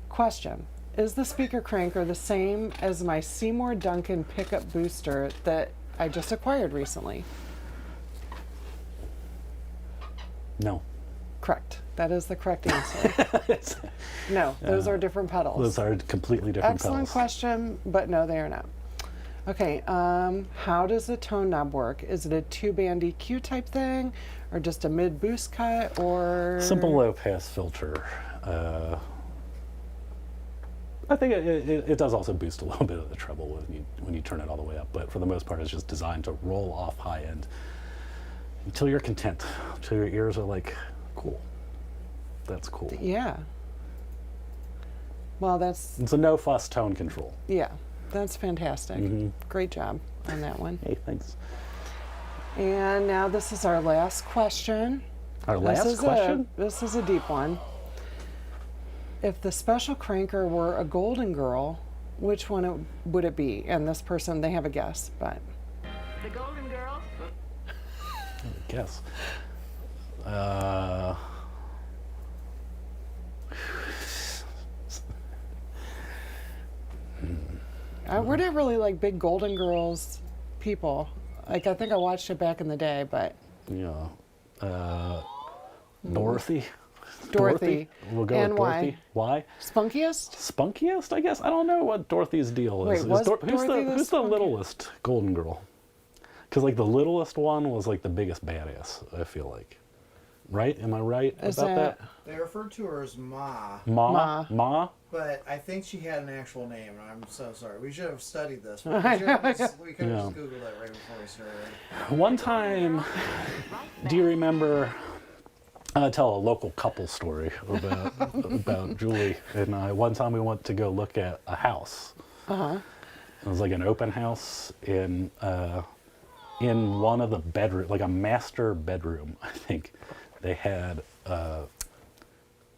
Question. Is the speaker cranker the same as my Seymour Duncan pickup booster that I just acquired recently? No. Correct. That is the correct answer. No, those are different pedals. Those are completely different Excellent pedals. question, but no, they are not. Okay, how does the tone knob work? Is it a 2-band EQ type thing, or just a mid-boost cut, or? Simple low-pass filter. I think it does also boost a little bit of the treble when you turn it all the way up, but for the most part it's just designed to roll off high end until you're content, until your ears are like, cool, that's cool. Yeah. Well, It's a no-fuss tone control. yeah, that's fantastic. Great job on that one. Hey, thanks. And now this is our last question. Our last question? This is a deep one. If the Special Cranker were a Golden Girl, which one would it be? And this person, they have a guess, but. The Golden Girls. Guess. We're not really like big Golden Girls people. Like, I think I watched it back in the day, but. Yeah. Dorothy? Dorothy. We'll go And with Dorothy. Why? Spunkiest? Spunkiest, I guess. I don't know what Dorothy's deal is. Wait, was Who's Dorothy the the spunky- littlest Golden Girl? Because like the littlest one was like the biggest badass, I feel like. Right? Am I right Is about that? They referred to her as Ma, Ma? but I think she had an actual name. I'm so sorry. We should have studied this. We I could know, have just Yeah. Googled it right before we started. One time, do you remember? I'll tell a local couple story about Julie and I. One time we went to go look at a house. It was like an open house in one of the bedroom, like a master bedroom, I think. They had a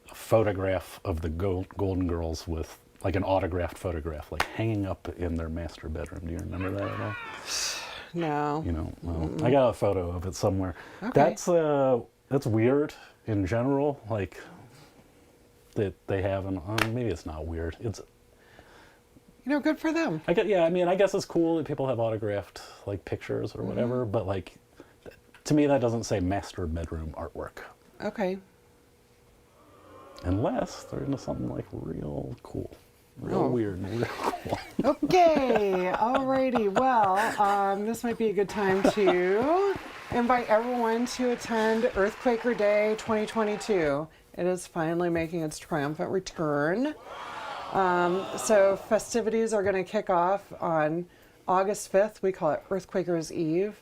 photograph of the Golden Girls with like an autographed photograph, like hanging up in their master bedroom. Do you remember that at all? No. You know, well, I got a photo of it somewhere. Okay. That's weird in general, like that they have an. Maybe it's not weird. It's. Good for them. I guess it's cool that people have autographed like pictures or whatever, but like, to me that doesn't say master bedroom artwork. Okay. Unless they're into something like real cool, real weird, and real cool. Okay, alrighty. Well, this might be a good time to invite everyone to attend Earthquaker Day 2022. It is finally making its triumphant return. So festivities are going to kick off on August 5th. We call it Earthquakers Eve.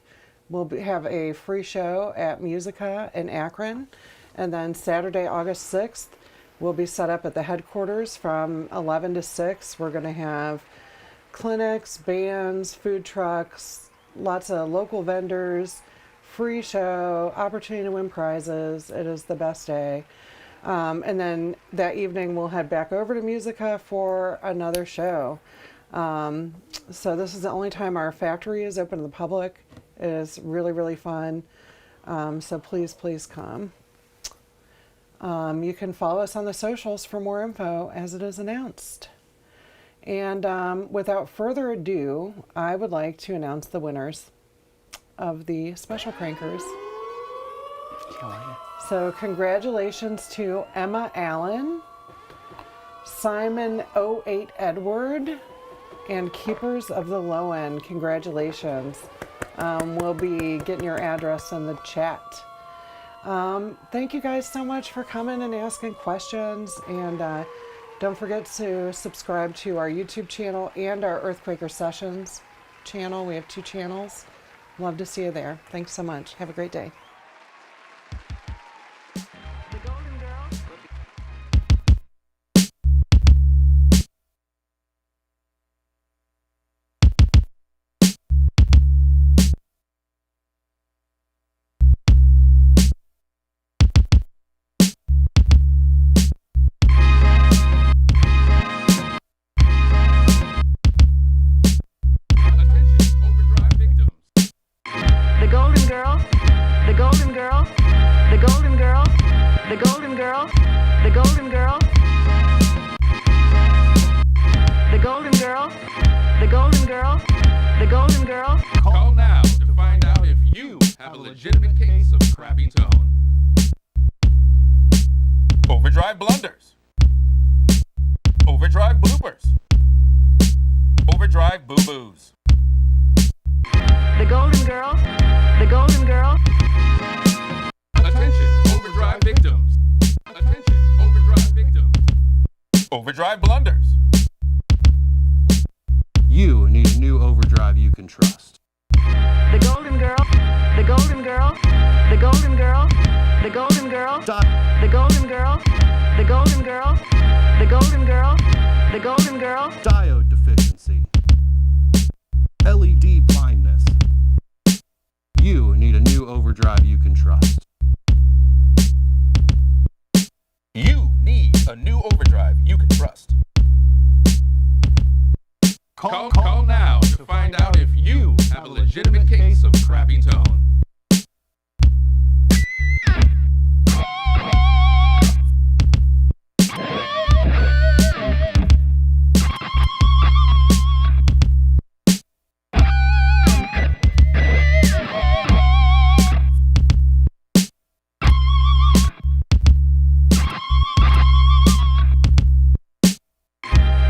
We'll have a free show at Musica in Akron. And then Saturday, August 6th, we'll be set up at the headquarters from 11 to 6. We're going to have clinics, bands, food trucks, lots of local vendors, free show, opportunity to win prizes. It is the best day. And then that evening we'll head back over to Musica for another show. So this is the only time our factory is open to the public. It is really, really fun. So please, please come. You can follow us on the socials for more info as it is announced. And without further ado, I would like to announce the winners of the Special Crankers. So congratulations to Emma Allen, Simon 08 Edward, and Keepers of the Low End. Congratulations. We'll be getting your address in the chat. Thank you guys so much for coming and asking questions. And don't forget to subscribe to our YouTube channel and our Earthquaker Sessions channel. We have 2 channels. Love to see you there. Thanks so much. Have a great day. The Golden Girls. Attention, overdrive victims. The Golden Girls. The Golden Girls. The Golden Girls. The Golden Girls. The Golden Girls. The Golden Girls. The Golden Girls. The Golden Girls. Call now to find out if you have a legitimate case of crappy tone. Overdrive blunders. Overdrive bloopers. Overdrive boo-boos. Golden Girls. Attention, overdrive victims. Attention, overdrive victims. Overdrive blunders. You need a new overdrive you can trust. The Golden Girls. The Golden Girls. The Golden Girls. The Golden Girls. The Golden Girls. The Golden Girls. The Golden Girls. The Golden Girls. Diode deficiency. LED blindness. You need a new overdrive you can trust. You need a new overdrive you can trust. Call now to find out if you have a legitimate case of crappy tone.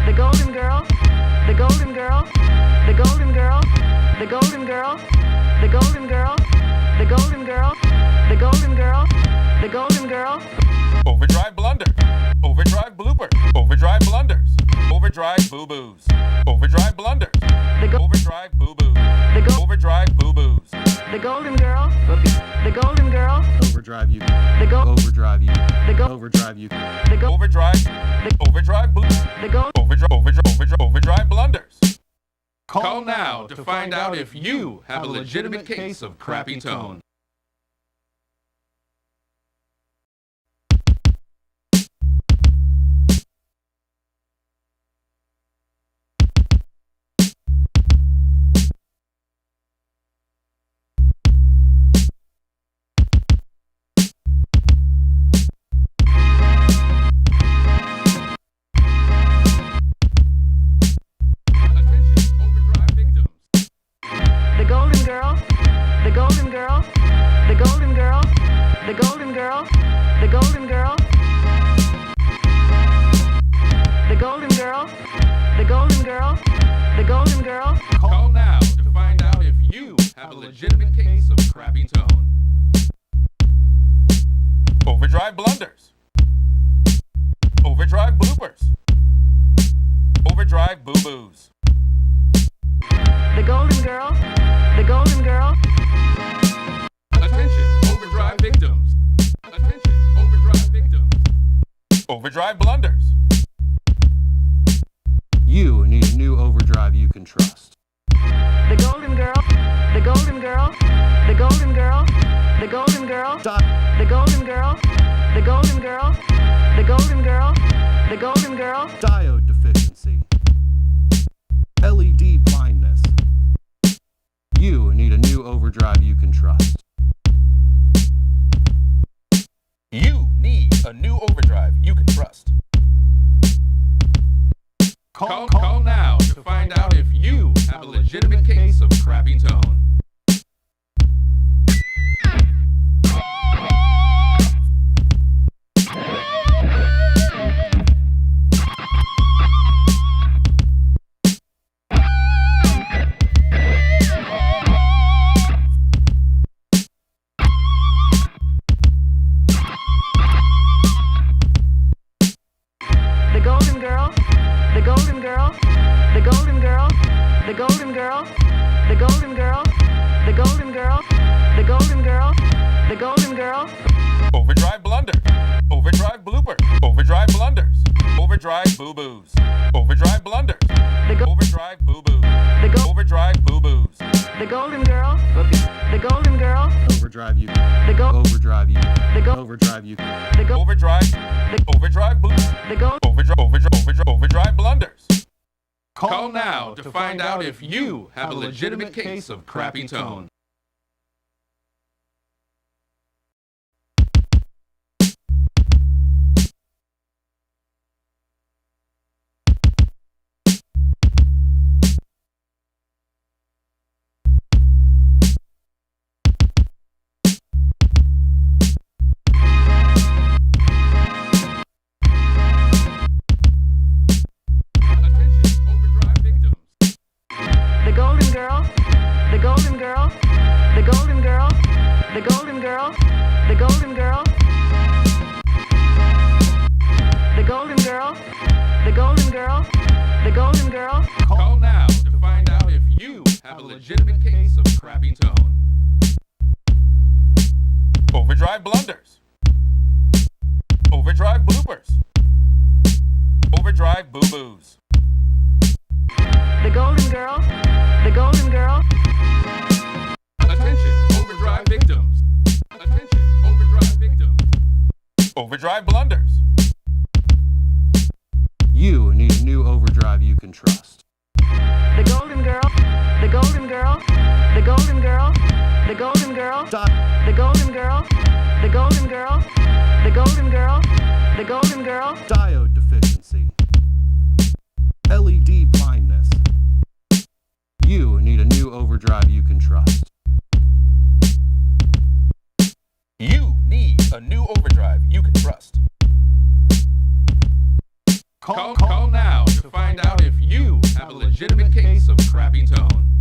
The Golden Girls. The Golden Girls. The Golden Girls. The Golden Girls. The Golden Girls. The Golden Girls. The Golden Girls. The Golden Girls. Overdrive blunder. Overdrive blooper. Overdrive blunders. Overdrive boo-boos. Overdrive blunders. Overdrive boo-boos. Overdrive boo-boos. The Golden Girls. The Golden Girls. Overdrive you. The Golden Overdrive you. The Go- Overdrive you. The Go- Overdrive. Overdrive blue. The Go- Overdrive blunders. Call now to find out if you have a legitimate case of crappy tone. Attention, overdrive victims. The Golden Girls. The Golden Girls. The Golden Girls. The Golden Girls. The Golden Girls. The Golden Girls. The Golden Girls. The Golden Girls. Call now to find out if you have a legitimate case of crappy tone. Overdrive blunders. Overdrive bloopers. Overdrive boo-boos. The Golden Girls. The Golden Girls. Attention, overdrive victims. Attention, overdrive victims. Overdrive blunders. You need a new overdrive you can trust. The Golden Girls. The Golden Girls. The Golden Girls. The Golden Girls. The Golden Girls. The Golden Girls. The Golden Girls. The Golden Girls. Diode deficiency. LED blindness. You need a new overdrive you can trust. You need a new overdrive you can trust. Call now to find out if you have a legitimate case of crappy tone. The Golden Girls. The Golden Girls. The Golden Girls. The Golden Girls. The Golden Girls. The Golden Girls. The Golden Girls. The Golden Girls. Overdrive blunder. Overdrive blooper. Overdrive blunders. Overdrive boo-boos. Overdrive blunders. Overdrive boo-boos. Overdrive boo-boos. The Golden Girls. The Golden Girls. Overdrive you. The Go- Overdrive you. The Go- Overdrive you. The Go- Overdrive. Overdrive blue. The Go- Overdrive blunders. Call now to find out if you have a legitimate case of crappy tone. Attention, overdrive victims. The Golden Girls. The Golden Girls. The The Golden Girls. The Golden Girls. The Golden Girls. The Golden Girls. The Golden Girls. The Golden Girls. Call now to find out if you have a legitimate case of crappy tone. Overdrive blunders. Overdrive bloopers. Overdrive boo-boos. The Golden Girls. The Golden Girls. Attention, overdrive victims. Attention, overdrive victims. Overdrive blunders. You need a new overdrive you can trust. The Golden Girls. The Golden Girls. The Golden Girls. The Golden Girls. The Golden Girls. The Golden Girls. The Golden Girls. The Golden Girls. Diode deficiency. LED blindness. You need a new overdrive you can trust. You need a new overdrive you can trust. Call now to find out if you have a legitimate case of crappy tone.